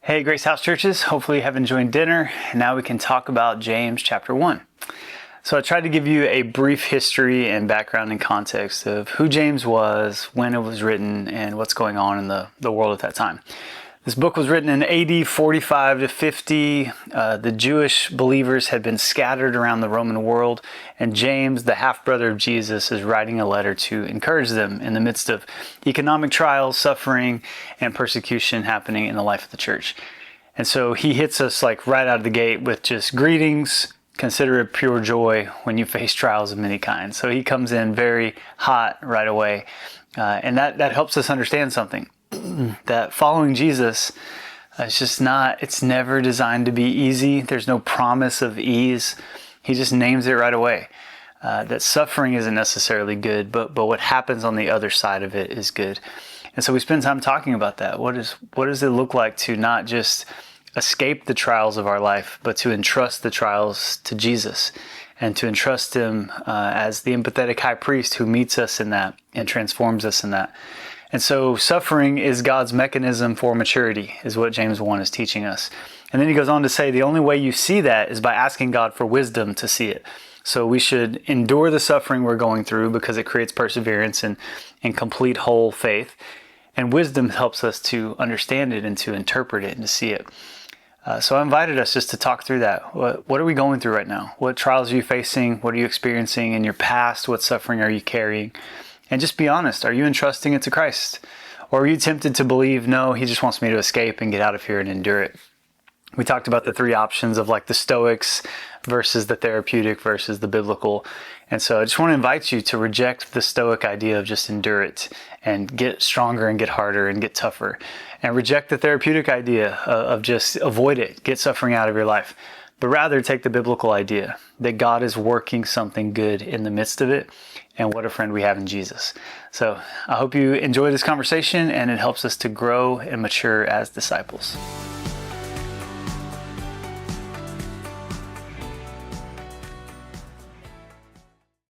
Hey, Grace House Churches. Hopefully you have enjoyed dinner. Now we can talk about James chapter 1. So I tried to give you a brief history and background and context of who James was, when it was written, and what's going on in the world at that time. This book was written in AD 45 to 50. The Jewish believers had been scattered around the Roman world, and James, the half-brother of Jesus, is writing a letter to encourage them in the midst of economic trials, suffering, and persecution happening in the life of the church. And so he hits us like right out of the gate with just greetings. Consider it pure joy when you face trials of many kinds. So he comes in very hot right away, and that helps us understand something. That following Jesus, it's never designed to be easy. There's no promise of ease. He just names it right away. That suffering isn't necessarily good, but what happens on the other side of it is good. And so we spend time talking about that. What does it look like to not just escape the trials of our life, but to entrust the trials to Jesus and to entrust Him as the empathetic high priest who meets us in that and transforms us in that. And so suffering is God's mechanism for maturity, is what James 1 is teaching us. And then he goes on to say the only way you see that is by asking God for wisdom to see it. So we should endure the suffering we're going through because it creates perseverance and complete whole faith. And wisdom helps us to understand it and to interpret it and to see it. So I invited us just to talk through that. What are we going through right now? What trials are you facing? What are you experiencing in your past? What suffering are you carrying? And just be honest, are you entrusting it to Christ? Or are you tempted to believe, no, He just wants me to escape and get out of here and endure it? We talked about the three options of like the Stoics versus the therapeutic versus the biblical. And so I just want to invite you to reject the Stoic idea of just endure it and get stronger and get harder and get tougher. And reject the therapeutic idea of just avoid it, get suffering out of your life. But rather take the biblical idea that God is working something good in the midst of it, and what a friend we have in Jesus. So I hope you enjoy this conversation and it helps us to grow and mature as disciples.